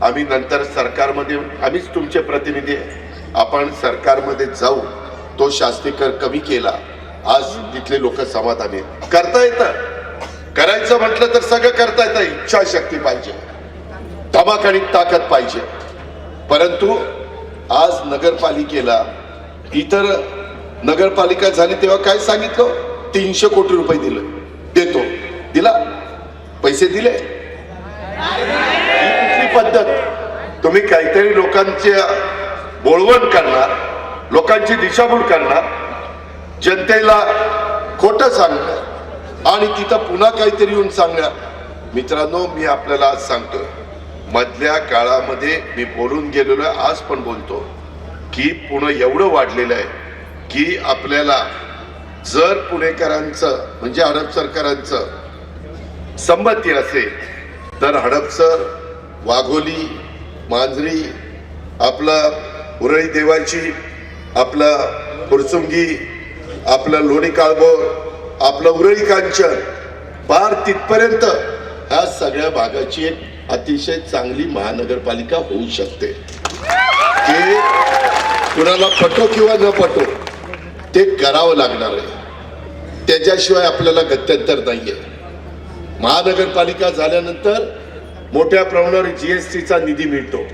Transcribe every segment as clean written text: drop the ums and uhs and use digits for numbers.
आम्ही नंतर सरकारमध्ये आम्हीच तुमचे प्रतिनिधी आहे, आपण सरकारमध्ये जाऊ, तो शास्ती कर कमी केला, आज तिथले लोक समाधानी आहेत. करता येतं, करायचं म्हटलं तर सगळं करता येतं, इच्छाशक्ती पाहिजे, धमाक आणि ताकद पाहिजे. परंतु आज नगरपालिकेला, इतर नगरपालिका झाली तेव्हा काय सांगितलं, 300 कोटी रुपये दिले, देतो, दिला, पैसे दिले. ही कुठली पद्धत? तुम्ही काहीतरी लोकांचे बोळवण करणार, लोकांची दिशाभूल करणार, जनतेला खोटं सांगणार आणि तिथं पुन्हा काहीतरी येऊन सांगणार. मित्रांनो, मी आपल्याला आज सांगतोय, मधल्या काळामध्ये मी बोलून गेलेलो आहे, आज पण बोलतो की पुणे एवढं वाढलेलं आहे की आपल्याला जर पुणेकरांचं म्हणजे हडपसरकरांचं संमती असेल तर हडपसर, वाघोली, मांजरी, आपलं उरळी देवाची, आपलं फुरसुंगी, आपलं लोणी काळभोर, आपलं उरळी कांचन, पार तिथपर्यंत ह्या सगळ्या भागाची एक अतिशय चांगली महानगरपालिका होऊ शकते. ते कुणाला पटो किंवा न पटो ते करावं लागणार आहे, त्याच्याशिवाय आपल्याला गत्यंतर नाहीये. महानगरपालिका झाल्यानंतर मोठ्या प्रमाणावर जीएसटीचा निधी मिळतो.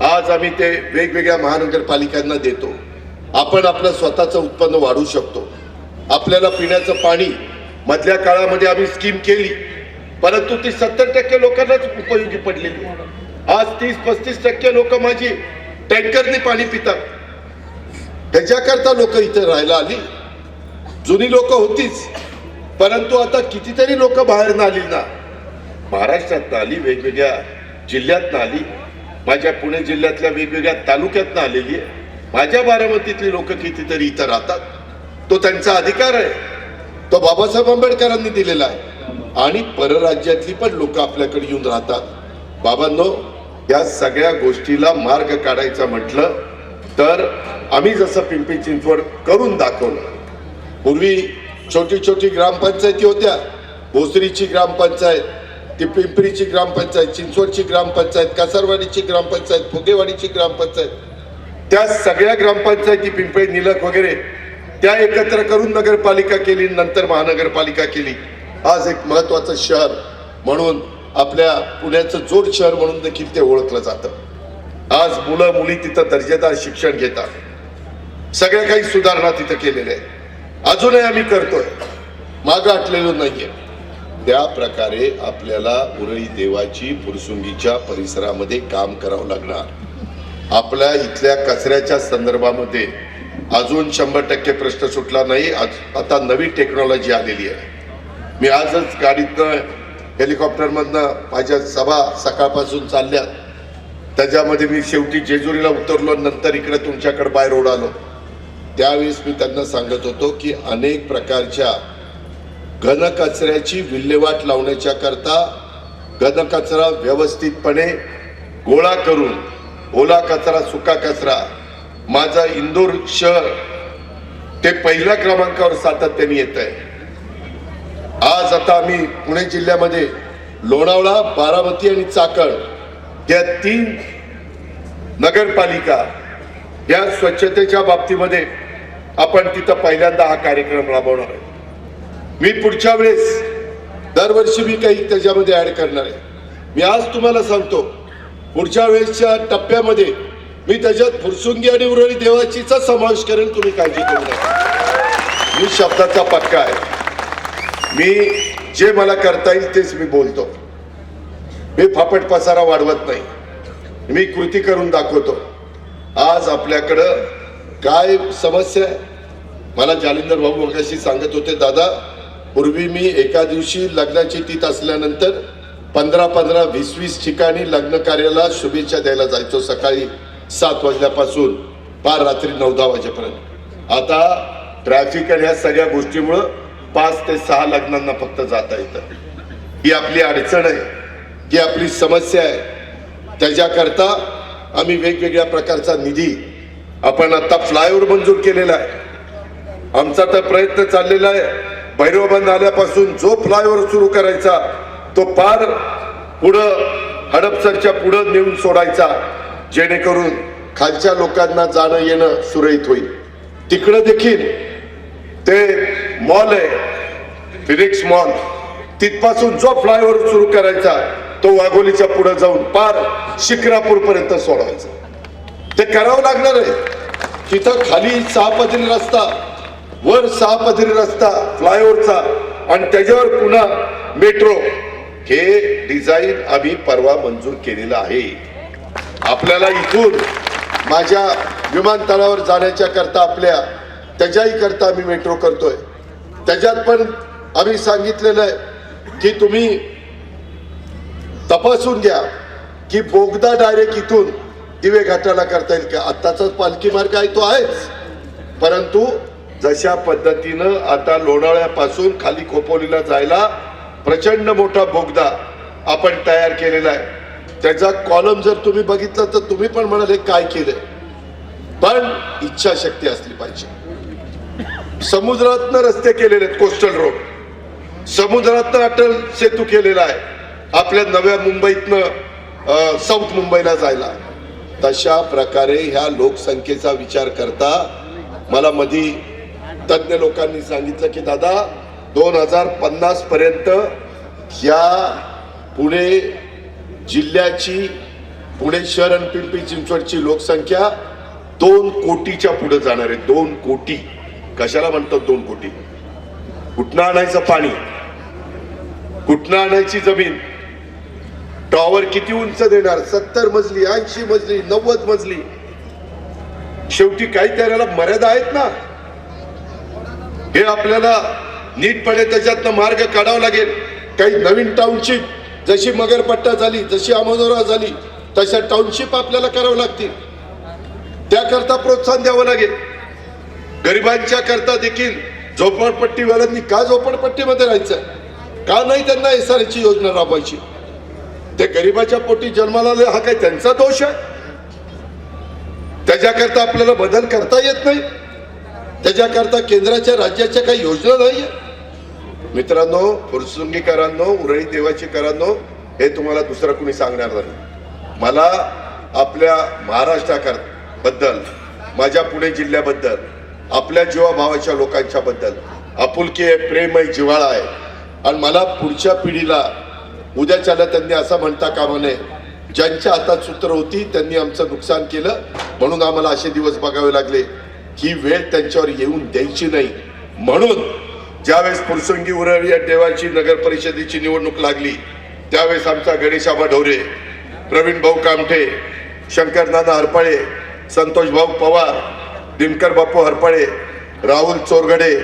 आज आम्ही ते वेगवेगळ्या महानगरपालिकांना देतो. आपण आपलं स्वतःचं उत्पन्न वाढवू शकतो. आपल्याला पिण्याचं पाणी मधल्या काळामध्ये आम्ही स्कीम केली, परंतु ती 70% लोकांनाच उपयोगी पडलेली. आज 30-35% लोक माझी टँकरने पाणी पितात. त्याच्याकरता लोक इथे राहायला आली. जुनी लोक होतीच, परंतु आता कितीतरी लोक बाहेर आली ना, महाराष्ट्रात आली, वेगवेगळ्या जिल्ह्यात आली, माझ्या पुणे जिल्ह्यातल्या वेगवेगळ्या तालुक्यात आलेली आहे. माझ्या बारामतीतली लोक कितीतरी इथं राहतात. तो त्यांचा अधिकार आहे, तो बाबासाहेब आंबेडकरांनी दिलेला आहे. आणि परराज्यातली पण लोक आपल्याकडे येऊन राहतात. बाबांनो, या सगळ्या गोष्टीला मार्ग काढायचा म्हटलं तर आम्ही जसं पिंपरी चिंचवड करून दाखवलं. पूर्वी छोटी छोटी ग्रामपंचायती होत्या, भोसरीची ग्रामपंचायत, ती पिंपरीची ग्रामपंचायत, चिंचवडची ग्रामपंचायत, कासारवाडीची ग्रामपंचायत, फुगेवाडीची ग्रामपंचायत, त्या सगळ्या ग्रामपंचायती, पिंपरी, निलक वगैरे, त्या एकत्र करून नगरपालिका केली, नंतर महानगरपालिका केली. आज एक महत्वाचं शहर म्हणून, आपल्या पुण्याचं जोड शहर म्हणून देखील ते ओळखलं जातं. आज मुलं मुली तिथं दर्जेदार शिक्षण घेतात. सगळ्या काही सुधारणा तिथं केलेल्या आहेत. अजूनही आम्ही करतोय, मागं हटलेलो नाहीये. त्या प्रकारे आपल्याला उरळी देवाची, फुरसुंगीच्या परिसरामध्ये काम करावं लागणार. आपल्या इथल्या कचऱ्याच्या संदर्भामध्ये अजून 100% प्रश्न सुटला नाही. आता नवी टेक्नॉलॉजी आलेली आहे. मी आजच गाडीतनं, हेलिकॉप्टरमधनं, माझ्या सभा सकाळपासून चालल्यात, त्याच्यामध्ये मी शेवटी जेजुरीला उतरलो, नंतर इकडे तुमच्याकडे बाय रोड आलो. त्यावेळेस मी त्यांना सांगत होतो की अनेक प्रकारच्या घनकचऱ्याची विल्हेवाट लावण्याच्या करता घनकचरा व्यवस्थितपणे गोळा करून, ओला कचरा, सुका कचरा, माझा इंदोर शहर ते पहिल्या क्रमांकावर सातत्याने येत आहे. आज आता आम्ही पुणे जिल्ह्यामध्ये लोणावळा, बारामती आणि चाकण या 3 नगरपालिका या स्वच्छतेच्या बाबतीमध्ये आपण तिथं पहिल्यांदा हा कार्यक्रम राबवणार आहे. मी पुढच्या वेळेस दरवर्षी मी काही त्याच्यामध्ये ऍड करणार आहे. मी आज तुम्हाला सांगतो, पुढच्या वेळेसच्या टप्प्यामध्ये मी त्याच्यात फुरसुंगी आणि उरळी देवाचीचा समावेश करेन. तुम्ही काळजी करू नका, मी शब्दाचा पक्का आहे. मी जे मला करता येईल तेच मी बोलतो. मी फापट पसारा वाढवत नाही, मी कृती करून दाखवतो. आज आपल्याकडं काय समस्या आहे? मला जालिंदर भाऊ मगाशी सांगत होते, दादा पूर्वी मी एका दिवशी लग्नाची तीत असल्यानंतर 15-15, 20-20 ठिकाणी लग्न कार्याला शुभेच्छा द्यायला जायचो, सकाळी 7 वाजल्यापासून पार रात्री 9-10 वाजेपर्यंत. आता ट्रॅफिक आणि ह्या सगळ्या गोष्टीमुळं 5 ते 6 लग्नांना फक्त जाता येतं. ही आपली अडचण आहे, ही आपली समस्या आहे. त्याच्याकरता आम्ही वेगवेगळ्या प्रकारचा निधी, आपण आता फ्लायओव्हर मंजूर केलेला आहे. आमचा तर प्रयत्न चाललेला आहे, भैरवबंद आल्यापासून जो फ्लायओव्हर सुरू करायचा तो पार पुढं हडपसरच्या पुढे नेऊन सोडायचा, जेणेकरून खालच्या लोकांना जाणं येणं सुरळीत होईल. तिकडे देखील ते मॉल आहे, फिनिक्स मॉल, तिथपासून जो फ्लायओव्हर सुरू करायचा तो वाघोलीच्या पुढे जाऊन पार शिक्रापूर पर्यंत सोडवायचा. ते करावं लागणार आहे. तिथं खाली 6 पदरी रस्ता, वर 6 पदरी रस्ता फ्लायओव्हरचा आणि त्याच्यावर पुन्हा मेट्रो. हे डिझाईन आम्ही परवा मंजूर केलेलं आहे. आपल्याला इथून माझ्या विमानतळावर जाण्याच्या करता आपल्या त्याच्याही करता आम्ही मेट्रो करतोय. त्याच्यात पण आम्ही सांगितलेलं आहे की तुम्ही तपासून घ्या की बोगदा डायरेक्ट इथून दिवे घाटाला करता येईल का. आत्ताचा पालखी मार्ग आहे तो आहेच, परंतु जशा पद्धतीनं आता लोणावळ्यापासून खाली खोपोलीला जायला प्रचंड मोठा बोगदा आपण तयार केलेला आहे. त्याचा कॉलम जर तुम्ही बघितला तर तुम्ही पण म्हणाले काय केलंय, पण इच्छाशक्ती असली पाहिजे. समुद्रातनं रस्ते केलेले आहेत, कोस्टल रोड, समुद्रातनं अटल सेतू केलेला आहे आपल्या नव्या मुंबईतनं साऊथ मुंबईला जायला. तशा प्रकारे ह्या लोकसंख्येचा विचार करता मला मधी तज्ञ लोकांनी सांगितलं की दादा 2050 पर्यंत या पुणे जिल्ह्याची, पुणे शहर आणि पिंपरी चिंचवडची लोकसंख्या 2 कोटीच्या पुढे जाणार आहे. 2 कोटी. कशाला म्हणतात 2 कोटी? कुठनं आणायचं पाणी, कुठनं आणायची जमीन, टॉवर किती उंच देणार, 70 मजली, 80 मजली, 90 मजली. शेवटी काही त्याला मर्यादा आहेत ना. हे आपल्याला नीटपणे त्याच्यातनं मार्ग काढावा लागेल. काही नवीन टाउनशिप जशी मगरपट्टा झाली, जशी अमोदोरा झाली, तशा टाउनशिप आपल्याला करावं लागतील. त्याकरता प्रोत्साहन द्यावं लागेल. गरिबांच्या करता देखील झोपडपट्टीवाल्यांनी का झोपडपट्टीमध्ये राहायचं, का नाही त्यांना SRA ची योजना राबवायची? ते गरिबाच्या पोटी जन्माला आले, हा काय त्यांचा दोष आहे? त्याच्याकरता आपल्याला बदल करता येत नाही, त्याच्याकरता केंद्राच्या राज्याच्या काही योजना नाहीये. मित्रांनो, फुरसुंगीकरांनो, उरळी देवाचीकरांनो, हे तुम्हाला दुसरं कुणी सांगणार नाही. मला आपल्या महाराष्ट्राबद्दल, माझ्या पुणे जिल्ह्याबद्दल, आपल्या जीवाभावाच्या लोकांच्या बद्दल आपुलकी आहे, प्रेम आहे, जिव्हाळा आहे. आणि मला पुढच्या पिढीला उद्याच्याला त्यांनी असं म्हणता कामा नये, ज्यांच्या हातात सूत्र होती त्यांनी आमचं नुकसान केलं म्हणून आम्हाला असे दिवस बघावे लागले. ही वेळ त्यांच्यावर येऊन द्यायची नाही. म्हणून ज्यावेळेस फुरसुंगी उरळी या देवाची नगर परिषदेची निवडणूक लागली त्यावेळेस आमचा गणेशाबा ढोरे, प्रवीण भाऊ कामठे, शंकरनाना हरपळे, संतोष भाऊ पवार, दिनकर बापू हरपळे, राहुल चोरगडे,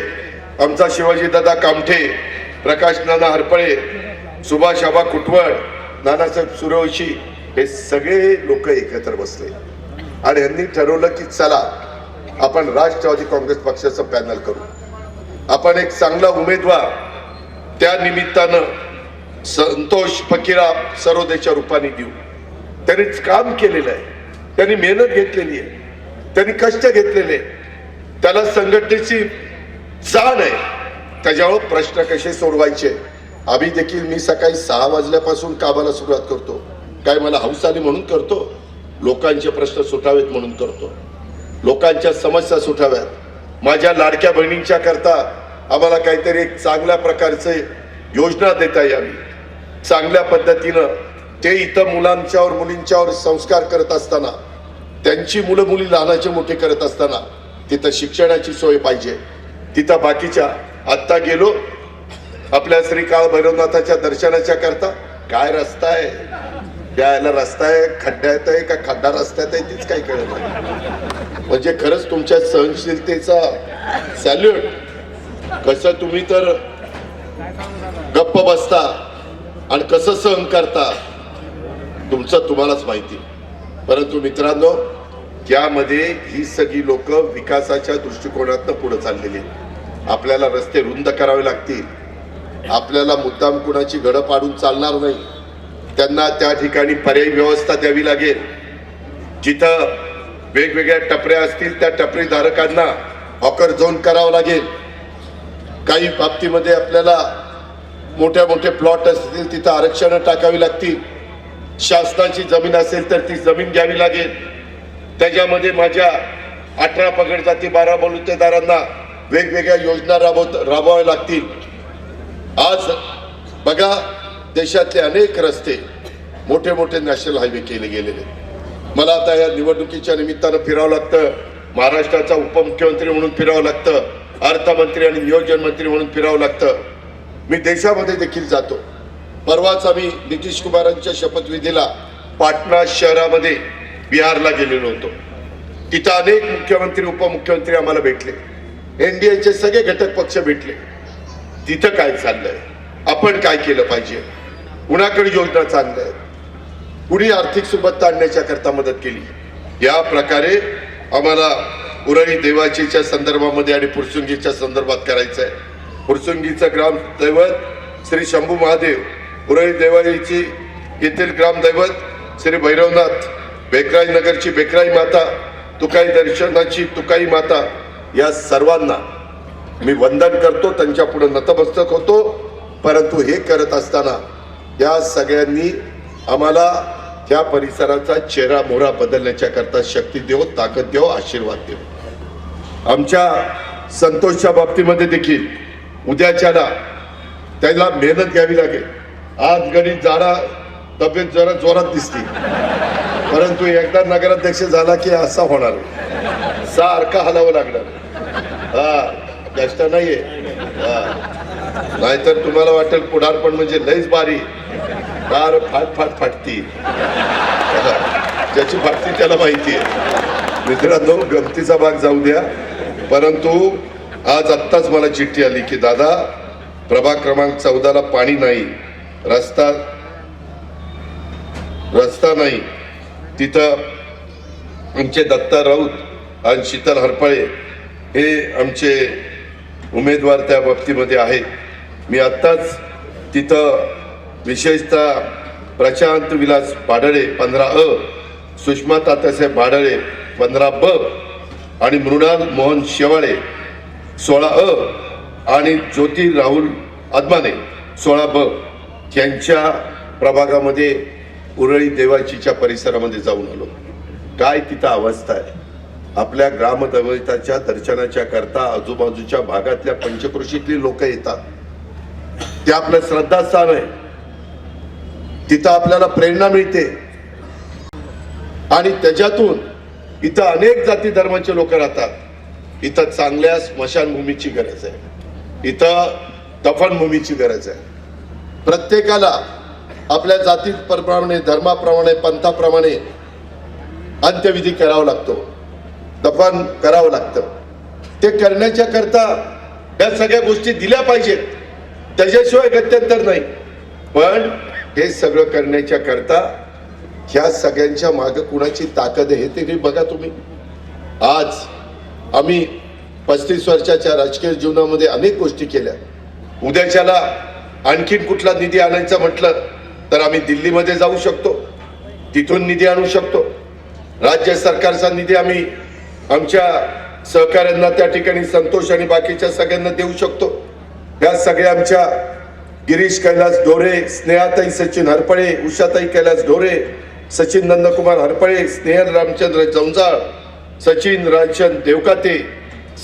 आमचा शिवाजी दादा कामठे, प्रकाश नाना हरपळे, सुभाष आबा कुटवड, नानासाहेब सूर्यवंशी, हे सगळे लोक एकत्र बसले आणि यांनी ठरवलं की चला आपण राष्ट्रवादी काँग्रेस पक्षाचं पॅनल करू. आपण एक चांगला उमेदवार त्या निमित्तानं संतोष फकीरा सरोदेच्या रूपाने देऊ. त्यांनी काम केलेलं आहे, त्यांनी मेहनत घेतलेली आहे, त्यांनी कष्ट घेतलेले, त्याला संघटनेची जाण आहे. त्याच्यावर प्रश्न कसे सोडवायचे आम्ही देखील, मी सकाळी 6 वाजल्यापासून कामाला सुरुवात करतो. काय मला हौस आली म्हणून करतो? लोकांचे प्रश्न सुटावेत म्हणून करतो, लोकांच्या समस्या सुटाव्यात. माझ्या लाडक्या बहिणींच्या करता आम्हाला काहीतरी एक चांगल्या प्रकारचे योजना देता यावी. चांगल्या पद्धतीनं ते इथं मुलांच्यावर मुलींच्यावर संस्कार करत असताना, त्यांची मुलं मुली लहानाचे मोठे करत असताना तिथं शिक्षणाची सोय पाहिजे. तिथं बाकीच्या, आत्ता गेलो आपल्या श्री काळ भैरवनाथाच्या दर्शनाच्या करता, काय रस्ता आहे, यायला रस्ता आहे, खड्ड्यात आहे का खड्डा रस्त्यात आहे तीच काही कळत नाही. म्हणजे खरंच तुमच्या सहनशीलतेचा सॅल्यूट. कसं तुम्ही तर गप्प बसता आणि कसं सहन करता तुमचं तुम्हालाच माहिती. परंतु मित्रांनो, यामध्ये ही सगळी लोक विकासाच्या दृष्टिकोनातून पुढे चाललेली. आपल्याला रस्ते रुंद करावे लागतील, आपल्याला मुद्दाम कुणाची घडं पाडून चालणार नाही. त्यांना त्या ठिकाणी पर्यायी व्यवस्था द्यावी लागेल. जिथं वेगवेगळ्या टपऱ्या असतील त्या टपरी धारकांना हॉकर झोन करावं लागेल. काही बाबतीमध्ये आपल्याला मोठे मोठे प्लॉट असतील तिथं आरक्षण टाकावी लागतील. शासनाची जमीन असेल तर ती जमीन घ्यावी लागेल. त्याच्यामध्ये माझ्या 18 पगड जाती 12 बलुतेदारांना वेगवेगळ्या योजना राबवाव्या लागतील. आज बघा, देशातले अनेक रस्ते मोठे मोठे नॅशनल हायवे केले गेलेले. मला आता या निवडणुकीच्या निमित्तानं फिरावं लागतं, महाराष्ट्राचा उपमुख्यमंत्री म्हणून फिरावं लागतं, अर्थमंत्री आणि नियोजन मंत्री म्हणून फिरावं लागतं. मी देशामध्ये देखील जातो. परवाच आम्ही नितीश कुमारांच्या शपथविधीला पाटणा शहरामध्ये बिहारला गेलेलो होतो. तिथं अनेक मुख्यमंत्री उपमुख्यमंत्री आम्हाला भेटले, एनडीएचे सगळे घटक पक्ष भेटले. तिथं काय चाललंय, आपण काय केलं पाहिजे, कुणाकडे योजना चालल्या आहेत, कुणी आर्थिक सुबत्ता आणण्याच्या करता मदत केली, या प्रकारे आम्हाला उरळी देवाचीच्या संदर्भामध्ये आणि फुरसुंगीच्या संदर्भात करायचं आहे. फुरसुंगीचं ग्रामदैवत श्री शंभू महादेव, उरळी देवाची येथील ग्रामदैवत श्री भैरवनाथ, बेकराई नगरची बेकराई माता, तुकाई दर्शनाची तुकाई माता, या सर्वांना मी वंदन करतो, त्यांच्या पुढे नतमस्तक होतो. परंतु हे करत असताना या सगळ्यांनी आम्हाला त्या परिसराचा चेहरा मोहरा बदलण्याच्या करता शक्ती देव, ताकद देव, आशीर्वाद देव. आमच्या संतोषच्या बाबतीमध्ये देखील उद्याच्याला त्याला मेहनत घ्यावी लागेल. आज गणित जाडा, तब्येत जरा जोरात दिसते, परंतु एकदा नगराध्यक्ष झाला की असा होणार, सारखा हलावं लागणार. कष्ट नाहीये. नाहीतर तुम्हाला वाटेल पुढारपण म्हणजे लईच बारी, कार फाट फाट फाटती. ज्याची फाटती त्याला माहिती आहे. मित्रांनो, गमतीचा भाग जाऊ द्या. परंतु आज आत्ताच मला चिठ्ठी आली की दादा, प्रभाग क्रमांक 14ला पाणी नाही, रस्ता नाही. तिथं आमचे दत्ता राऊत आणि शीतल हरपळे हे आमचे उमेदवार त्या बाबतीमध्ये आहेत. मी आत्ताच तिथं विशेषतः प्रशांत विलास भाडळे 15A, सुषमा तात्यासाहेब भाडळे 15B आणि मृणाल मोहन शेवाळे 16A आणि ज्योती राहुल अदमाने 16B यांच्या प्रभागामध्ये उरळी देवाचीच्या परिसरामध्ये जाऊन आलो. काय तिथं अवस्था आहे. आपल्या ग्रामदैवताच्या दर्शनाच्या करता आजूबाजूच्या भागातल्या पंचक्रोशीतली लोक येतात. ते आपलं श्रद्धास्थान आहे. तिथं आपल्याला प्रेरणा मिळते आणि त्याच्यातून इथं अनेक जाती धर्माचे लोक राहतात. इथं चांगल्या स्मशानभूमीची गरज आहे, इथं दफनभूमीची गरज आहे. प्रत्येकाला आपल्या जातीप्रमाणे, धर्माप्रमाणे, पंथाप्रमाणे अंत्यविधी करावा लागतो, दफन करावं लागतं. ते करण्याच्या करता या सगळ्या गोष्टी दिल्या पाहिजेत, त्याच्याशिवाय गत्यंतर नाही. पण हे सगळं करण्याच्या करता ह्या सगळ्यांच्या मागे कुणाची ताकद आहे ते बघा तुम्ही. आज आम्ही 35 वर्षाच्या राजकीय जीवनामध्ये अनेक गोष्टी केल्या. उद्याच्याला आणखीन कुठला निधी आणायचा म्हटलं तर आम्ही दिल्लीमध्ये जाऊ शकतो, तिथून निधी आणू शकतो. राज्य सरकारचा निधी आम्ही आमच्या सहकाऱ्यांना त्या ठिकाणी संतोष आणि बाकीच्या सगळ्यांना देऊ शकतो. या सगळ्या आमच्या गिरीश कैलास ढोरे, स्नेहाताई सचिन हरपळे, उषाताई कैलास ढोरे, सचिन नंदकुमार हरपळे, स्नेहल रामचंद्र जंजाळ, सचिन राजचंद देवकाते,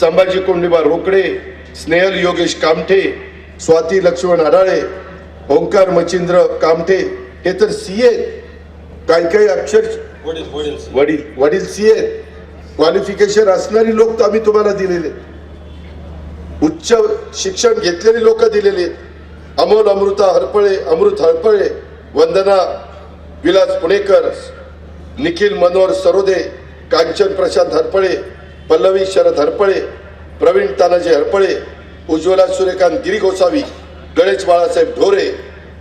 संभाजी कोंडीबा रोकडे, स्नेहल योगेश कामठे, स्वाती लक्ष्मण अडाळे, ओंकार मचिंद्र कामठे, हे तर सीए. काही अक्षर वडील सीए क्वालिफिकेशन असणारी लोक आम्ही तुम्हाला दिलेले, उच्च शिक्षण घेतलेली लोक दिलेले. अमोल अमृत हरपळे, वंदना विलास पुणेकर, निखिल मनोहर सरोदे, कांचन प्रशांत हरपळे, पल्लवी शरद हरपळे, प्रवीण तानाजी हरपळे, उज्ज्वला सूर्यकांत गिरी गोसावी, गणेश बाळासाहेब ढोरे,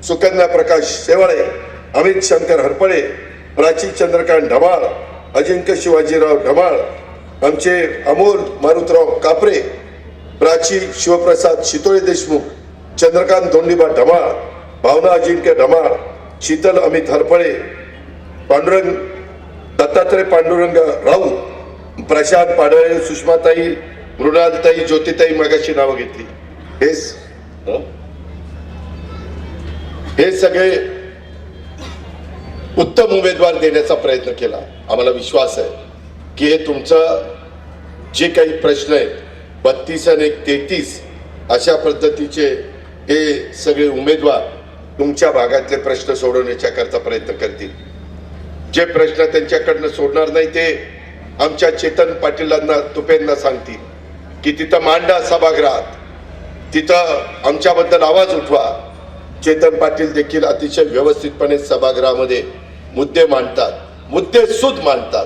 सुकन्या प्रकाश शेवाळे, अमित शंकर हरपळे, प्राची चंद्रकांत ढमाळ, अजिंक्य शिवाजीराव ढमाळ, आमचे अमोल मारुतराव कापरे, प्राची शिवप्रसाद शितोळे देशमुख, चंद्रकांत धोंडीबा ढमाळ, भावना अजिंक्य ढमाळ, शीतल अमित हरपळे, पांडुरंग दत्तात्रय पांडुरंग राऊत, प्रशांत पाडळे, सुषमाताई, मृणालताई, ज्योतिताई मगाशी नावं घेतली. हे सगळे उत्तम उमेदवार देण्याचा प्रयत्न केला. आम्हाला विश्वास आहे की हे तुमचं जे काही प्रश्न आहेत 32 आणि 33 अशा पद्धतीचे हे सगळे उमेदवार तुमच्या भागातले प्रश्न सोडवण्याच्या करता प्रयत्न करतील. जे प्रश्न त्यांच्याकडनं सोडणार नाही ते आमच्या चेतन पाटीलांना तुपेंना सांगतील की तिथं मांडा सभागृहात, तिथं आमच्याबद्दल आवाज उठवा. चेतन पाटील देखील अतिशय व्यवस्थितपणे सभागृहामध्ये मुद्दे मांडतात, मुद्दे सुद्धा मांडतात.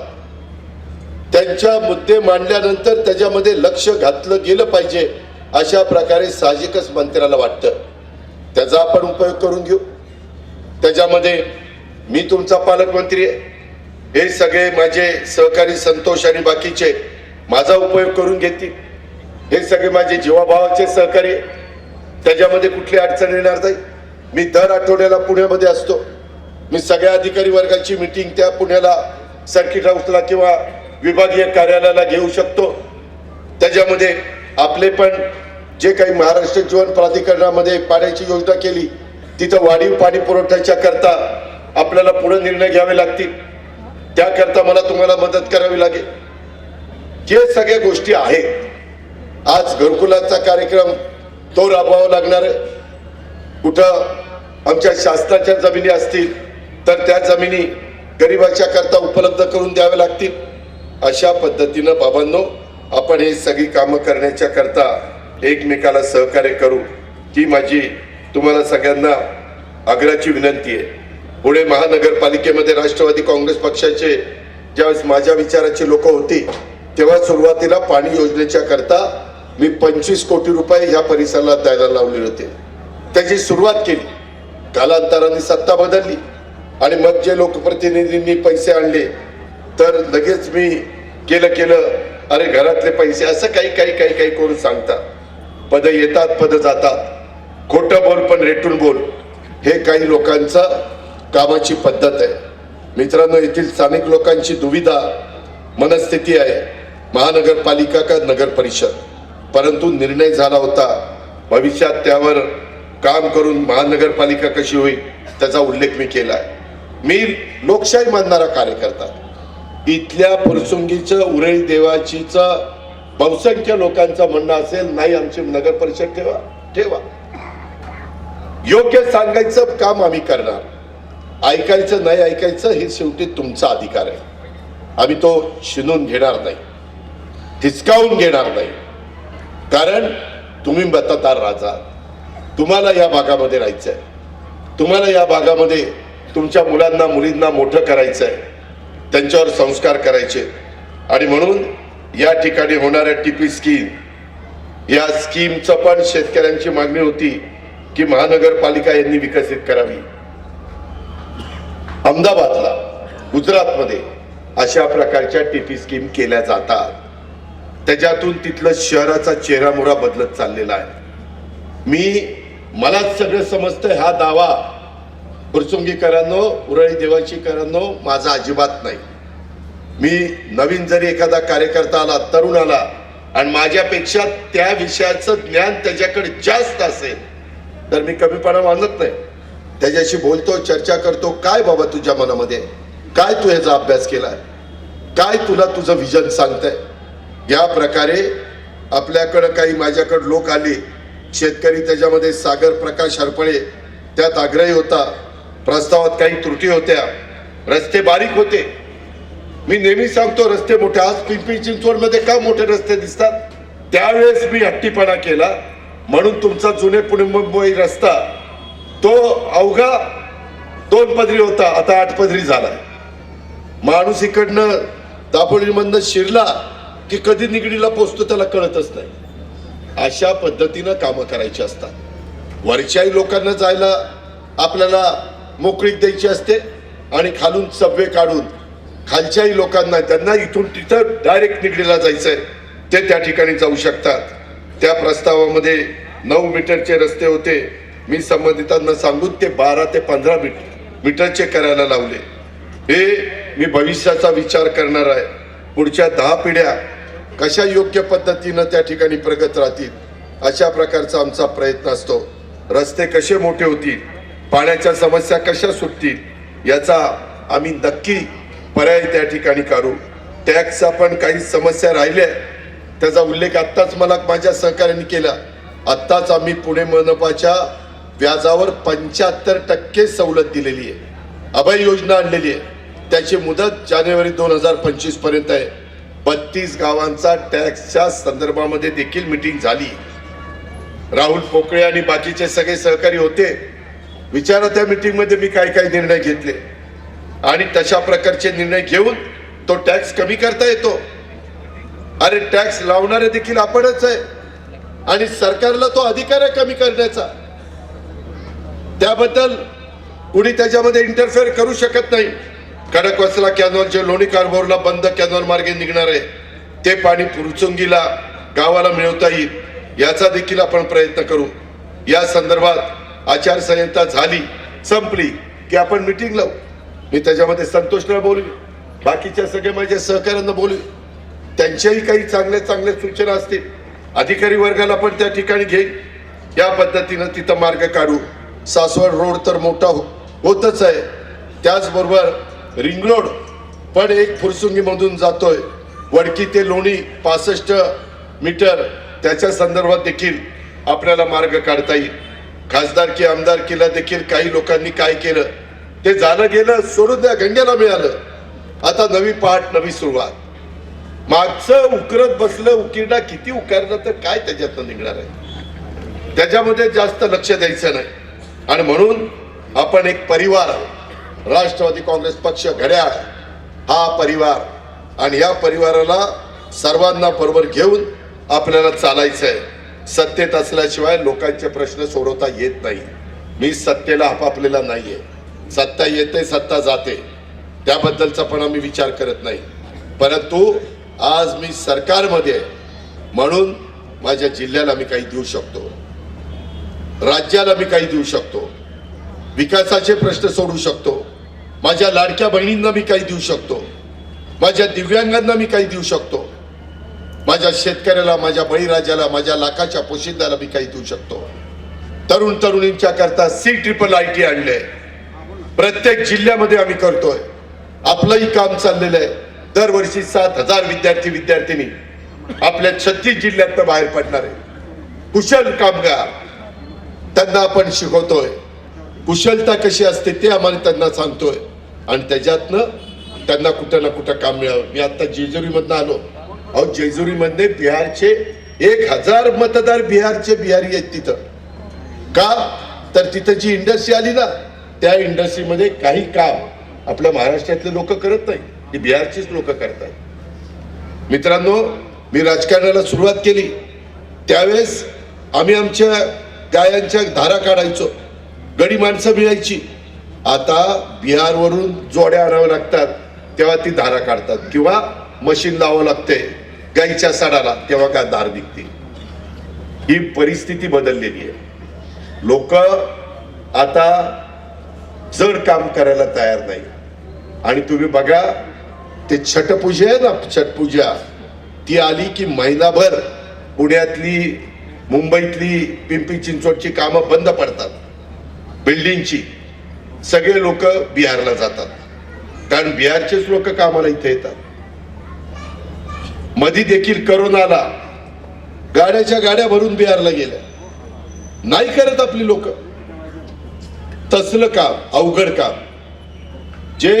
त्यांच्या मुद्दे मांडल्यानंतर त्याच्यामध्ये लक्ष घातलं गेलं पाहिजे अशा प्रकारे साहजिकच मंत्र्याला वाटतं. त्याचा आपण उपयोग करून घेऊ. त्याच्यामध्ये मी तुमचा पालकमंत्री आहे, हे सगळे माझे सहकारी संतोष आणि बाकीचे माझा उपयोग करून घेतील. हे सगळे माझे जीवाभावाचे सहकारी, त्याच्यामध्ये कुठली अडचण येणार नाही. मी दर आठवड्याला पुण्यामध्ये असतो. मी सगळ्या अधिकारी वर्गाची मीटिंग त्या पुण्याला सर्किट हाऊसला किंवा विभागीय कार्यालयाला घेऊ शकतो. त्याच्यामध्ये आपले पण जे काही महाराष्ट्र जीवन प्राधिकरणामध्ये पाण्याची योजना केली तिथं वाढीव पाणी पुरवठ्याच्या करता आपल्याला पुढे निर्णय घ्यावे लागतील. त्याकरता मला तुम्हाला मदत करावी लागेल. जे सगळ्या गोष्टी आहेत, आज घरकुलाचा कार्यक्रम तो राबवावा लागणार आहे. कुठं आमच्या शासनाच्या जमिनी असतील तर त्या जमिनी गरिबाच्या करता उपलब्ध करून द्याव्या लागतील. अशा पद्धतीनं बाबांनो आपण हे सगळी कामं करण्याच्या करता एकमेकाला सहकार्य करू ही माझी तुम्हाला सगळ्यांना आग्रहाची विनंती आहे. पुणे महानगरपालिकेमध्ये राष्ट्रवादी काँग्रेस पक्षाचे ज्यावेळेस माझ्या विचाराची लोक होती तेव्हा सुरुवातीला पाणी योजनेच्या करता मी 25 कोटी रुपये ह्या परिसराला द्यायला लावले होते. त्याची सुरुवात केली. कालांतराने सत्ता बदलली आणि मग जे लोकप्रतिनिधींनी पैसे आणले तर लगेच मी केलं अरे घरातले पैसे असं काही करून सांगतात. पद येतात पद जातात, खोटं बोल पण रेटून बोल, हे काही लोकांचा कामाची पद्धत आहे. मित्रांनो, येथील स्थानिक लोकांची दुविधा मनस्थिती आहे महानगरपालिका का नगर परिषद, परंतु निर्णय झाला होता भविष्यात त्यावर काम करून महानगरपालिका कशी होईल त्याचा उल्लेख मी केला आहे. मी लोकशाही मानणारा कार्यकर्ता. इथल्या फुरसुंगीचं उरळी देवाचीचं बहुसंख्य लोकांचं म्हणणं असेल नाही आमची नगर परिषद ठेवा. योग्य सांगायचं काम आम्ही करणार. ऐकायचं नाही ऐकायचं हे शेवटी तुमचा अधिकार आहे. आम्ही तो शिनून घेणार नाही, हिसकावून घेणार नाही. कारण तुम्ही मतदार राजा, तुम्हाला या भागामध्ये राहायचंय, तुम्हाला या भागामध्ये तुमच्या मुलांना मुलींना मोठं करायचं आहे, त्यांच्यावर संस्कार करायचे. आणि म्हणून या ठिकाणी होणाऱ्या टीपी स्कीम, या स्कीमचं पण शेतकऱ्यांची मागणी होती की महानगरपालिका यांनी विकसित करावी. अहमदाबादला, गुजरातमध्ये अशा प्रकारच्या टीपी स्कीम केल्या जातात. त्याच्यातून तिथलं शहराचा चेहरामोहरा बदलत चाललेला आहे. मला सगळं समजतं. हा दावा फुरसुंगीकरांनो, उरळी देवाचीकरांनो माझा अजिबात नाही. मी नवीन जरी एखादा कार्यकर्ता आला, तरुण आला आणि माझ्यापेक्षा त्या विषयाचं ज्ञान त्याच्याकडे जास्त असेल तर मी कमीपणा मानत नाही. त्याच्याशी बोलतो, चर्चा करतो. काय बाबा तुझ्या मनामध्ये, काय तू ह्याचा अभ्यास केलाय, काय तुला तुझं विजन सांगतंय. या प्रकारे आपल्याकडं काही माझ्याकडे लोक आले, शेतकरी, त्याच्यामध्ये सागर प्रकाश हरपळे त्यात आग्रही होता. प्रस्तावात काही त्रुटी होत्या, रस्ते बारीक होते. मी नेहमी सांगतो रस्ते मोठे. आज पिंपरी चिंचवडमध्ये का मोठे रस्ते दिसतात? त्यावेळेस मी हट्टीपणा केला म्हणून तुमचा जुने पुणे मुंबई रस्ता तो अवघा 2 पदरी होता, आता 8 पदरी झालाय. माणूस इकडनं दापोलीमधनं शिरला की कधी निगडीला पोचतो त्याला कळतच नाही. अशा पद्धतीनं कामं करायची असतात. वरच्याही लोकांना जायला आपल्याला मोकळीक द्यायची असते आणि खालून सबवे काढून खालच्याही लोकांना, त्यांना इथून तिथं डायरेक्ट निगडीला जायचंय ते त्या ठिकाणी जाऊ शकतात. त्या प्रस्तावामध्ये 9 मीटरचे रस्ते होते. मी संबंधितांना सांगून ते 12 ते 15 मीटरचे करायला लावले. हे मी भविष्याचा विचार करणार आहे. पुढच्या 10 पिढ्या कशा योग्य पद्धतीनं त्या ठिकाणी प्रगत राहतील अशा प्रकारचा आमचा प्रयत्न असतो. रस्ते कसे मोठे होतील, पाण्याच्या समस्या कशा सुटतील याचा आम्ही नक्की पर्याय त्या ठिकाणी काढू. टॅक्स आपण काही समस्या राहिल्या त्याचा उल्लेख आत्ताच मला माझ्या सहकार्याने केला. आत्ताच आम्ही पुणे मनपाच्या व्याजावर 75% सवलत दिलेली आहे. अभय योजना आणलेली आहे. त्याची मुदत जानेवारी 2025 पर्यंत आहे. 32 गावांचा टॅक्सच्या संदर्भामध्ये देखील मीटिंग झाली. राहुल पोकळे आणि बाकीचे सगळे सहकारी होते. विचारा त्या मीटिंग मध्ये मी काय काय निर्णय घेतले आणि तशा प्रकारचे निर्णय घेऊन तो टॅक्स कमी करता येतो. अरे टॅक्स लावणारे देखील आपणच आहे आणि सरकारला तो अधिकार आहे कमी करण्याचा. त्याबद्दल कुणी त्याच्यामध्ये इंटरफेअर करू शकत नाही. खडकवासला कॅनॉल जे लोणी कारभारला बंद कॅनॉल मार्गे निघणार आहे ते पाणी फुरचुंगीला गावाला मिळवता येईल याचा देखील आपण प्रयत्न करू. या संदर्भात आचारसंहिता झाली संपली की आपण मीटिंग लावू. मी त्याच्यामध्ये संतोषला बोलू, बाकीच्या सगळ्या माझ्या सहकाऱ्यांना बोलू. त्यांच्याही काही चांगल्या चांगल्या सूचना असतील अधिकारी वर्गाला पण त्या ठिकाणी घेईल. या पद्धतीनं तिथं मार्ग काढू. सासवड रोड तर मोठा होतच आहे. त्याचबरोबर रिंग रोड पण एक फुरसुंगी मधून जातोय. वडकी ते लोणी 65 मीटर त्याच्या संदर्भात देखील आपल्याला मार्ग काढता येईल. खासदारकी आमदारकीला देखील काही लोकांनी काय केलं ते झालं गेलं सोडून द्या. गंगेला मिळालं. आता नवी पाठ नवी सुरुवात. मागचं उकरत बसलं उकिरडा किती उकारलं तर काय त्याच्यातनं निघणार आहे. त्याच्यामध्ये जास्त लक्ष द्यायचं नाही. आणि म्हणून आपण एक परिवार राष्ट्रवादी काँग्रेस पक्ष घड्याळ हा परिवार आणि या परिवाराला सर्वांना बरोबर घेऊन आपल्याला चालायचं आहे. सत्तेत असल्याशिवाय लोकांचे प्रश्न सोडवता येत नाही. मी सत्तेला आपापलेला नाहीये. सत्ता येते सत्ता जाते त्याबद्दलचा पण आम्ही विचार करत नाही. परंतु आज मी सरकारमध्ये म्हणून माझ्या जिल्ह्याला मी काही देऊ शकतो, राज्याला मी काही देऊ शकतो, विकासाचे प्रश्न सोडू शकतो, माझ्या लाडक्या बहिणींना मी काही देऊ शकतो, माझ्या दिव्यांगांना मी काही देऊ शकतो, माझ्या शेतकऱ्याला, माझ्या बळीराजाला, माझ्या लाखाच्या पोशिंद्याला मी काही देऊ शकतो. तरुण तरुणींच्या करता CIIT आणले. प्रत्येक जिल्ह्यामध्ये आम्ही करतोय. आपलंही काम चाललेलं आहे. दरवर्षी 7,000 विद्यार्थिनी आपल्या 36 जिल्ह्यात बाहेर पडणार आहे. कुशल कामगार त्यांना आपण शिकवतोय. कुशलता कशी असते ते आम्हाला त्यांना सांगतोय आणि त्याच्यातनं त्यांना कुठं ना कुठं काम मिळावं. मी आता जेजुरीमधनं आलो. अहो जेजुरीमध्ये बिहारचे 1,000 मतदार बिहारचे बिहारी आहेत तिथं. का तर तिथं जी इंडस्ट्री आली ना त्या इंडस्ट्रीमध्ये काही काम आपल्या महाराष्ट्रातले लोक करत नाही, ही बिहारचीच लोक करतात. मित्रांनो, मी राजकारणाला सुरुवात केली त्यावेळेस आम्ही आमच्या गायांच्या धारा काढायचो. गडी माणसं मिळायची. आता बिहारवरून जोड्या आणाव्या लागतात तेव्हा ती धारा काढतात किंवा मशीन लावावं लागते गाईच्या सडाला तेव्हा काय धार निघते. ही परिस्थिती बदललेली आहे. लोक आता जड काम करायला तयार नाही. आणि तुम्ही बघा ते छटपूजा आहे ना, छटपूजा ती आली की महिनाभर पुण्यातली मुंबईतली पिंपरी चिंचवडची कामं बंद पडतात. बिल्डिंगची सगळे लोक बिहारला जातात कारण बिहारचेच लोक कामाला इथे येतात. मधी देखील करोनाला गाड्याच्या गाड्या भरून बिहारला गेल्या. नाही करत आपली लोक तसलं काम, अवघड काम जे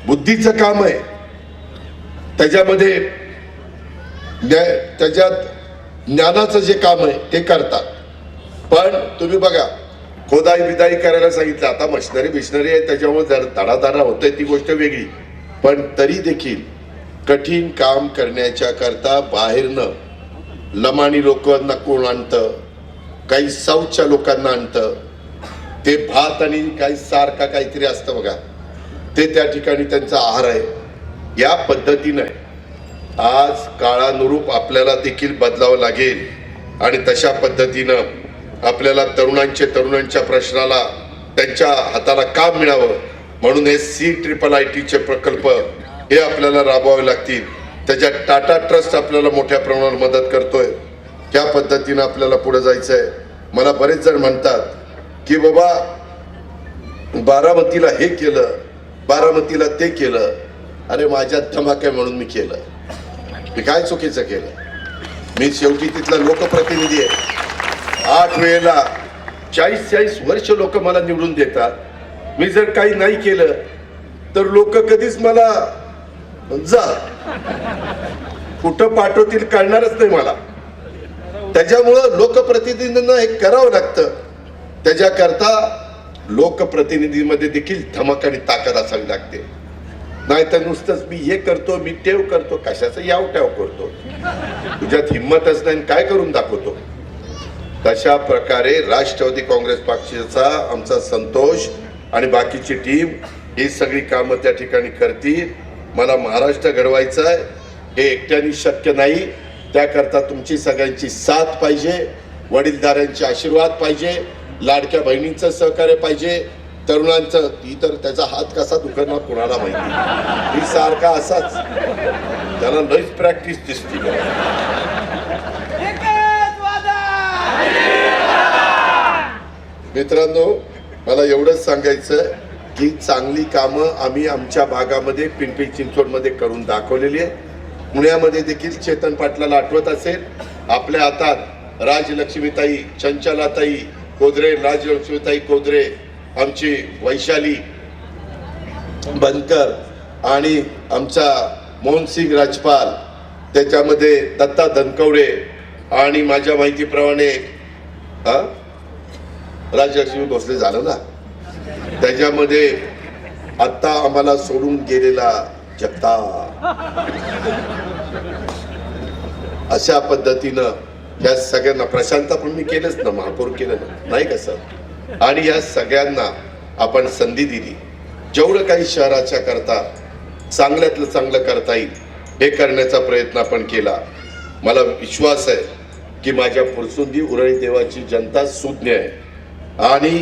बुद्धीचं काम आहे त्याच्यामध्ये त्याच्यात ज्ञानाचं जे काम आहे ते करतात. पण तुम्ही बघा खोदाई बिदाई करायला सांगितलं. आता मशिनरी बिशनरी आहे त्याच्यामुळे जर धडाधडा होतंय ती गोष्ट वेगळी. पण तरी देखील कठीण काम करण्याच्या करता बाहेरनं लमाणी लोकांना कोण आणतं, काही साऊथच्या लोकांना आणतं. ते भात आणि काही सारखा काहीतरी असतं बघा ते त्या ठिकाणी त्यांचा आहार आहे. या पद्धतीने आज काळानुरूप आपल्याला देखील बदलावं लागेल आणि तशा पद्धतीनं आपल्याला तरुणांच्या प्रश्नाला त्यांच्या हाताला काम मिळावं म्हणून हे CIITचे प्रकल्प हे आपल्याला राबवावे लागतील. त्याच्यात टाटा ट्रस्ट आपल्याला मोठ्या प्रमाणात मदत करतोय. त्या पद्धतीनं आपल्याला पुढे जायचंय. मला बरेच जण म्हणतात की बाबा बारामतीला हे केलं बारामतीला ते केलं, अरे माझ्या धमाक्या म्हणून मी केलं, मी काय चुकीचं केलं? मी शेवटी तिथला लोकप्रतिनिधी आहे. 8 वेळेला 40-40 वर्ष लोक मला निवडून देतात. मी जर काही नाही केलं तर लोक कधीच मला जा कुठं पाठवतील कळणारच नाही मला. त्याच्यामुळं लोकप्रतिनिधींना हे करावं लागतं. त्याच्याकरता लोकप्रतिनिधीमध्ये देखील धमक आणि ताकद असावी लागते. नाही तर नुसतंच मी हे करतो, मी टेव करतो, कशाचं याव टेव करतो, तुझ्यात हिंमतच नाही, काय करून दाखवतो. तशा प्रकारे राष्ट्रवादी काँग्रेस पक्षाचा आमचा संतोष आणि बाकीची टीम ही सगळी कामं त्या ठिकाणी करतील. मला महाराष्ट्र घडवायचा आहे, हे एकट्याने शक्य नाही. त्याकरता तुमची सगळ्यांची साथ पाहिजे, वडीलधाऱ्यांचे आशीर्वाद पाहिजे, लाडक्या बहिणींचं सहकार्य पाहिजे, तरुणांचं. ती तर त्याचा हात कसा दुखणार कोणाला माहिती. ही सारखा असाच त्याला लईच प्रॅक्टिस दिसते. मित्रांनो, मला एवढंच सांगायचं की चांगली कामं आम्ही आमच्या भागामध्ये पिंपरी चिंचवडमध्ये करून दाखवलेली आहे. पुण्यामध्ये देखील चेतन पाटलाला आठवत असेल, आपल्या हातात राजलक्ष्मीताई, चंचलाताई कोदरे, राजलक्ष्मीताई कोदरे, आमची वैशाली बनकर आणि आमचा मोहनसिंग राजपाल, त्याच्यामध्ये दत्ता धनकवडे आणि माझ्या माहितीप्रमाणे राजलक्ष्मी भोसले झालं ना, त्याच्यामध्ये आता आम्हाला सोडून गेलेला जगताप. अशा पद्धतीनं या सगळ्यांना, प्रशांत पण मी केलंच ना, महापौर केलं ना, नाही का सर? आणि या सगळ्यांना आपण संधी दिली. जेवढं काही शहराच्या करता चांगल्यातलं चांगलं करता येईल हे करण्याचा प्रयत्न आपण केला. मला विश्वास आहे की माझ्या पुरसुंदी उरळी देवाची जनता सुज्ञ आहे आणि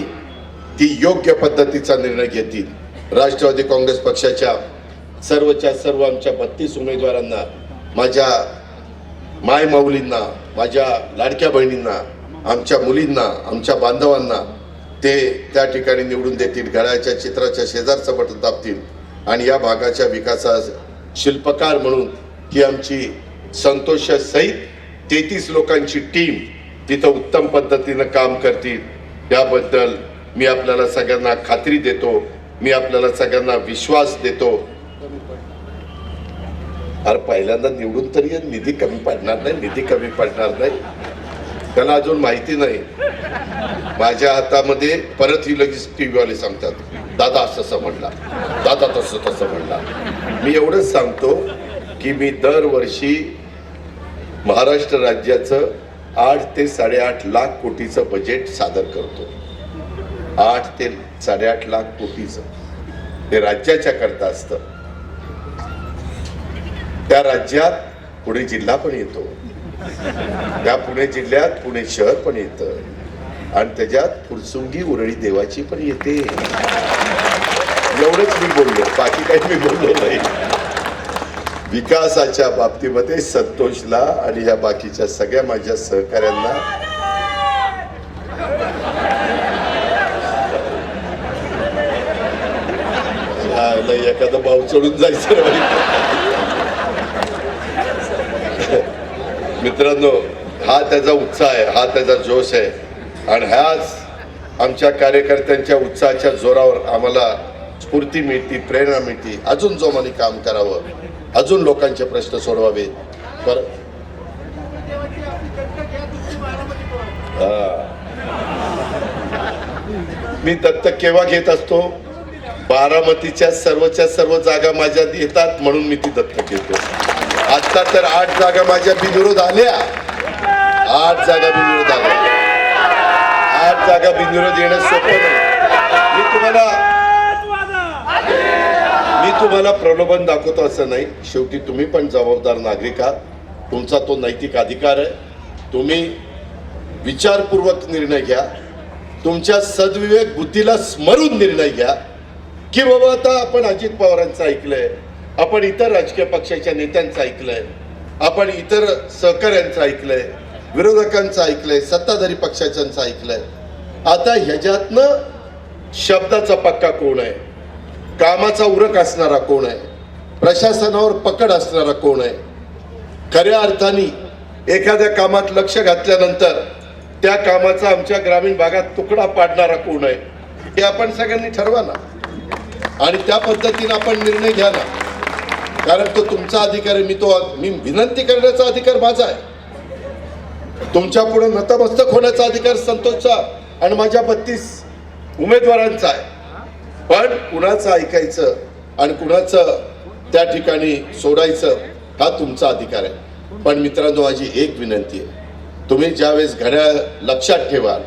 ती योग्य पद्धतीचा निर्णय घेतील. राष्ट्रवादी काँग्रेस पक्षाच्या सर्वच्या सर्व आमच्या 32 उमेदवारांना, माझ्या मायमाऊलींना, माझ्या लाडक्या बहिणींना, आमच्या मुलींना, आमच्या बांधवांना ते त्या ठिकाणी निवडून देतील. घड्याळाच्या चित्राच्या शेजारचं बटन दाबतील आणि या भागाच्या विकासाचा शिल्पकार म्हणून ही आमची संतोषासहित 33 लोकांची टीम तिथं उत्तम पद्धतीनं काम करतील. याबद्दल मी आपल्याला सगळ्यांना खात्री देतो, मी आपल्याला सगळ्यांना विश्वास देतो. अरे पहिल्यांदा निवडून तरी निधी कमी पडणार नाही, निधी कमी पडणार नाही. त्याला अजून माहिती नाही. माझ्या हातामध्ये परत ही लगेच टीव्ही वाले सांगतात, दादा असं म्हणला, दादा तसं म्हणला. मी एवढंच सांगतो की मी दरवर्षी महाराष्ट्र राज्याचं 8 ते 8.5 लाख कोटीचं बजेट सादर करतो. 8 ते 8.5 लाख कोटीचं ते राज्याच्या करता असतं. त्या राज्यात पुणे जिल्हा पण येतो, त्या पुणे जिल्ह्यात पुणे शहर पण येतं आणि त्याच्यात फुरसुंगी उरळी देवाची पण येते. एवढंच मी बोललो, बाकी काही मी बोललो नाही. विकासाच्या बाबतीमध्ये संतोषला आणि या बाकीच्या सगळ्या माझ्या सहकाऱ्यांना एखादा भाव चढून जायचं. मित्रांनो, हा त्याचा उत्साह आहे, हा त्याचा जोश आहे आणि ह्याच आमच्या कार्यकर्त्यांच्या उत्साहाच्या जोरावर आम्हाला स्फूर्ती मिळते, प्रेरणा मिळते. अजून जोमाने काम करावं, अजून लोकांचे प्रश्न सोडवावे. मी दत्तक केव्हा घेत असतो? बारामतीच्या सर्वच्या सर्व जागा माझ्या येतात म्हणून मी ती दत्तक घेतो. आता तर 8 जागा माझ्या बिनविरोध आल्या, 8 जागा बिनविरोध आल्या. 8 जागा बिनविरोध येणं सोपं नाही. मी तुम्हाला प्रलोभन दाखवतो असं नाही. शेवटी तुम्ही पण जबाबदार नागरिक आहात, तुमचा तो नैतिक अधिकार आहे. तुम्ही विचारपूर्वक निर्णय घ्या, तुमच्या सद्विवेक बुद्धीला स्मरून निर्णय घ्या की बाबा आता आपण अजित पवारांचं ऐकलंय, आपण इतर राजकीय पक्षाच्या नेत्यांचं ऐकलंय, आपण इतर सहकाऱ्यांचं ऐकलंय, विरोधकांचं ऐकलंय, सत्ताधारी पक्षाच्यांचं ऐकलंय. आता ह्याच्यातनं शब्दाचा पक्का कोण आहे? कामाचा उरक असणारा कोण आहे, प्रशासनावर पकड असणारा कोण आहे, खऱ्या अर्थाने एखाद्या कामात लक्ष घातल्यानंतर त्या कामाचा आमच्या ग्रामीण भागात तुकडा पाडणारा कोण आहे, हे आपण सगळ्यांनी ठरवा ना आणि त्या पद्धतीने आपण निर्णय घ्या ना. कारण तो तुमचा अधिकार आहे. मी विनंती करण्याचा अधिकार माझा आहे. तुमच्या पुढे नतमस्तक होण्याचा अधिकार संतोषचा आणि माझ्या 32 उमेदवारांचा आहे. पण कुणाचं ऐकायचं आणि कुणाचं त्या ठिकाणी सोडायचं हा तुमचा अधिकार आहे. पण मित्रांनो, माझी एक विनंती आहे, तुम्ही ज्यावेळेस घड्याळ लक्षात ठेवाल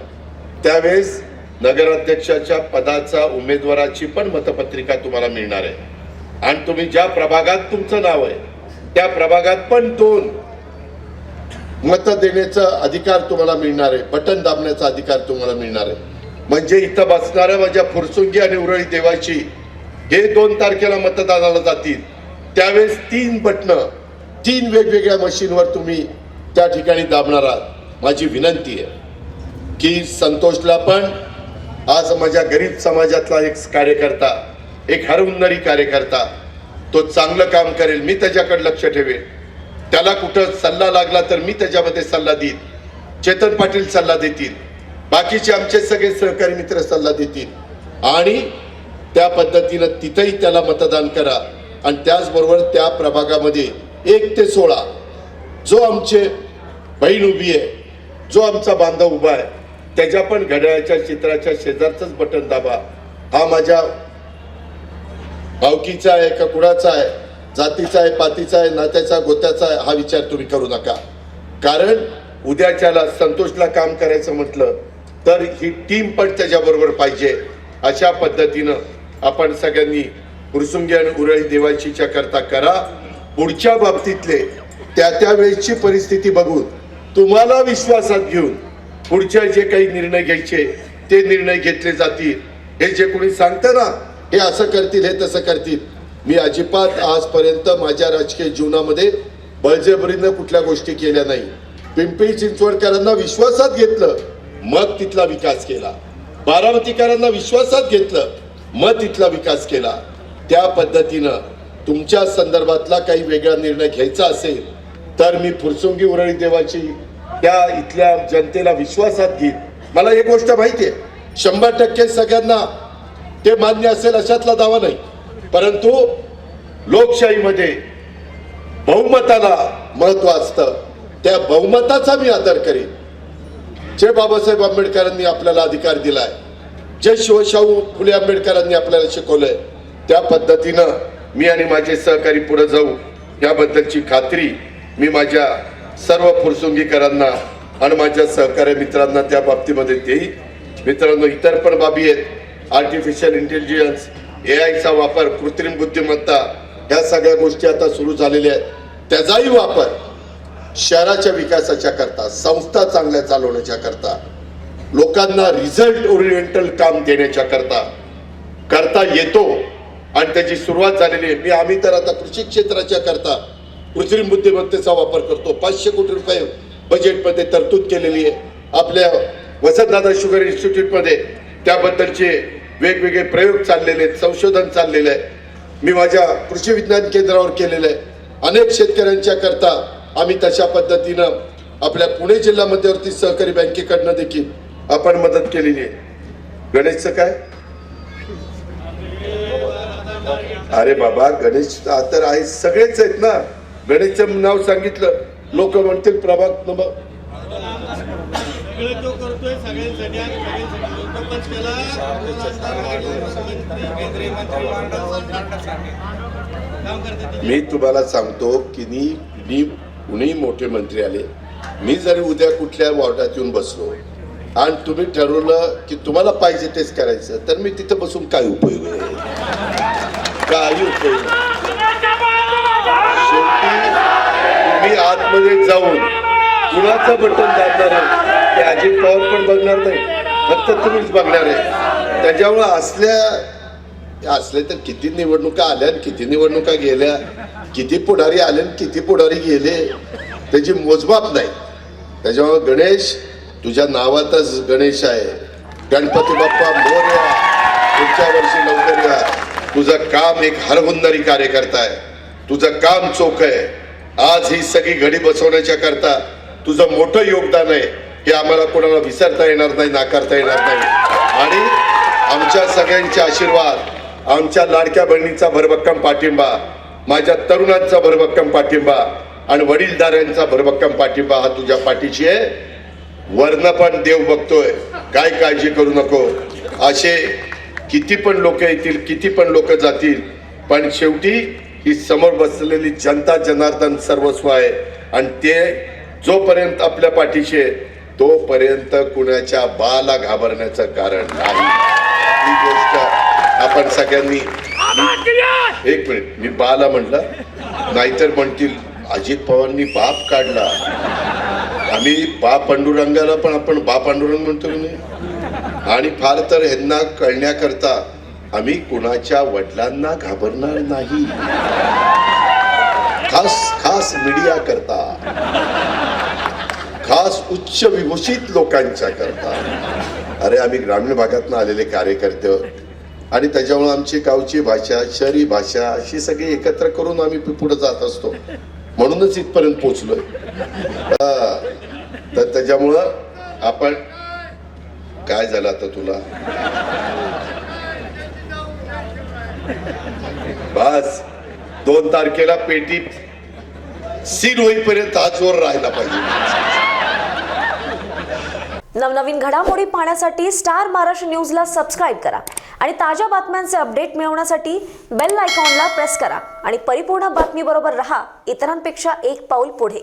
त्यावेळेस नगराध्यक्षाच्या पदाचा उमेदवाराची पण मतपत्रिका तुम्हाला मिळणार आहे आणि तुम्ही ज्या प्रभागात तुमचं नाव आहे त्या प्रभागात पण 2 मत देण्याचा अधिकार तुम्हाला मिळणार आहे, बटन दाबण्याचा अधिकार तुम्हाला मिळणार आहे. म्हणजे इथं बसणाऱ्या माझ्या फुरसुंगी आणि उरळी देवाची हे 2 तारखेला मतदानाला जातील त्यावेळेस 3 बटणं 3 वेगवेगळ्या मशीनवर तुम्ही त्या ठिकाणी दाबणार आहात. माझी विनंती आहे की संतोषला पण आज माझ्या गरीब समाजातला एक कार्यकर्ता, एक हरहुन्नरी कार्यकर्ता, तो चांगलं काम करेल, मी त्याच्याकडे लक्ष ठेवेल. त्याला कुठं सल्ला लागला तर मी त्याच्यामध्ये सल्ला देईन. चेतन पाटील सल्ला देतील, बाकीचे आमचे सगळे सहकारी मित्र सल्ला देतील आणि त्या पद्धतीनं तिथेही त्याला मतदान करा. आणि त्याचबरोबर त्या प्रभागामध्ये 1 ते 16 जो आमचे बहीण उभी आहे, जो आमचा बांधव उभा आहे, त्याच्या पण घड्याळाच्या चित्राच्या शेजारचंच बटन दाबा. हा माझ्या भावकीचा आहे का कुणाचा आहे, जातीचा आहे, पातीचा आहे, नात्याचा गोत्याचा आहे, हा विचार तुम्ही करू नका. कारण उद्याच्याला संतोषला काम करायचं म्हटलं तर ही टीम पण त्याच्याबरोबर पाहिजे. अशा पद्धतीनं आपण सगळ्यांनी फुरसुंगी आणि उरळी देवाचीच्या करता करा. पुढच्या बाबतीतले त्या वेळेची परिस्थिती बघून तुम्हाला विश्वासात घेऊन पुढच्या जे काही निर्णय घ्यायचे ते निर्णय घेतले जातील. हे जे कोणी सांगतं ना हे असं करतील, हे तसं करतील, मी अजिबात आजपर्यंत माझ्या राजकीय जीवनामध्ये बळजबरीनं कुठल्या गोष्टी केल्या नाही. पिंपरी चिंचवडकरांना विश्वासात घेतलं, मग तिथला विकास केला. बारामतीकरांना विश्वासात घेतलं, मग तिथला विकास केला. त्या पद्धतीनं तुमच्या संदर्भातला काही वेगळा निर्णय घ्यायचा असेल तर मी फुरसुंगी उरळी देवाची त्या इथल्या जनतेला विश्वासात घेईन. मला एक गोष्ट माहिती आहे, 100% सगळ्यांना ते मान्य असेल अशातला दावा नाही, परंतु लोकशाहीमध्ये बहुमताला महत्व असतं. त्या बहुमताचा मी आदर करेन. जे बाबासाहेब आंबेडकरांनी आपल्याला अधिकार दिलाय, जे शिवशाहू फुले आंबेडकरांनी आपल्याला शिकवलंय, त्या पद्धतीनं मी आणि माझे सहकारी पुढे जाऊ याबद्दलची खात्री मी माझ्या सर्व फुरसुंगीकरांना आणि माझ्या सहकारी मित्रांना त्या बाबतीमध्ये देईल. मित्रांनो, इतर पण बाबी आहेत. आर्टिफिशियल इंटेलिजन्स, AI चा वापर, कृत्रिम बुद्धिमत्ता, ह्या सगळ्या गोष्टी आता सुरू झालेल्या आहेत. त्याचाही वापर शहराच्या विकासाच्या करता, संस्था चांगल्या चालवण्याच्या करता, लोकांना रिझल्ट ओरिएंटल काम देण्याच्या करता करता येतो आणि त्याची सुरुवात झालेली आहे. आम्ही तर आता कृषी क्षेत्राच्या करता कृत्रिम बुद्धिमत्तेचा वापर करतो. 500 कोटी रुपये बजेटमध्ये तरतूद केलेली आहे. आपल्या वसंतदादा शुगर इन्स्टिट्यूटमध्ये त्याबद्दलचे वेगवेगळे प्रयोग चाललेले आहेत, संशोधन चाललेलं आहे. मी माझ्या कृषी विज्ञान केंद्रावर केलेलं आहे. अनेक शेतकऱ्यांच्या करता आम्ही तशा पद्धतीनं आपल्या पुणे जिल्हा मध्यवर्ती सहकारी बँकेकडनं देखील आपण मदत केलेली आहे. गणेशचं काय? अरे बाबा, गणेश तर आहे, सगळेच आहेत ना. गणेशचं नाव सांगितलं लोक म्हणतील प्रभाग नंबर मी तुम्हाला सांगतो की मी कुणी मोठे मंत्री आले, मी जरी उद्या कुठल्या वॉर्डात येऊन बसलो आणि तुम्ही ठरवलं की तुम्हाला पाहिजे तेच करायचं, तर मी तिथं बसून काय उपयोग आहे? काही उपयोग नाही. तुम्ही आतमध्ये जाऊन कुणाचं बटन दाबणार आहे ते अजित पवार पण बघणार नाही, फक्त तुम्हीच बघणार आहे. त्याच्यामुळे असले तर किती निवडणुका आल्या, किती निवडणुका गेल्या, किती पुढारी आले, किती पुढारी गेले, त्याची मोजमाप नाही. त्याच्यामुळे गणेश, तुझ्या नावातच गणेश आहे. गणपती बाप्पा मोरया, पुढच्या वर्षी लवकर या. तुझं काम एक हरहुन्नरी कार्यकर्ता आहे, तुझं काम चोख आहे. आज ही सगळी घडी बसवण्याच्या करता तुझं मोठं योगदान आहे, हे आम्हाला कोणाला विसरता येणार नाही, नाकारता येणार नाही. आणि आमच्या सगळ्यांचे आशीर्वाद, आमच्या लाडक्या बहिणीचा भरभक्कम पाठिंबा, माझ्या तरुणांचा भरभक्कम पाठिंबा आणि वडीलधाऱ्यांचा भरभक्कम पाठिंबा हा तुझ्या पाठीशी आहे. वर्ण पण देव बघतोय, काय काळजी करू नको. असे किती पण लोक येतील, किती पण लोक जातील, पण शेवटी ही समोर बसलेली जनता जनार्दन सर्वस्व आहे. आणि ते जोपर्यंत आपल्या पाठीशी आहे तोपर्यंत कुणाच्या बाला घाबरण्याचं कारण नाही. ही गोष्ट आपण सगळ्यांनी, एक मिनिट, मी बाला म्हटलं, नाहीतर म्हणतील अजित पवारांनी बाप काढला. आम्ही बा पांडुरंगाला पण आपण बा पांडुरंग म्हणतो की नाही. आणि फार तर ह्यांना कळण्याकरता आम्ही कुणाच्या वडिलांना घाबरणार नाही. खास मीडिया करता, खास उच्च विभूषित लोकांच्या करता. अरे आम्ही ग्रामीण भागातून आलेले कार्यकर्ते आहोत आणि त्याच्यामुळे आमची गावची भाषा, शहरी भाषा अशी सगळी एकत्र करून आम्ही पुढे जात असतो. म्हणूनच इथपर्यंत पोहोचलोय. तर त्याच्यामुळं आपण, काय झालं आता तुला, बस 2 तारखेला पेटीत सील होईपर्यंत हा जोर राहिला पाहिजे. नवनवीन घडामोडी पाहण्यासाठी स्टार महाराष्ट्र न्यूजला सबस्क्राईब करा आणि ताज्या बातम्यांचे अपडेट मिळवण्यासाठी बेल आयकॉनला प्रेस करा आणि परिपूर्ण बातमी बरोबर रहा, इतरांपेक्षा एक पाऊल पुढे.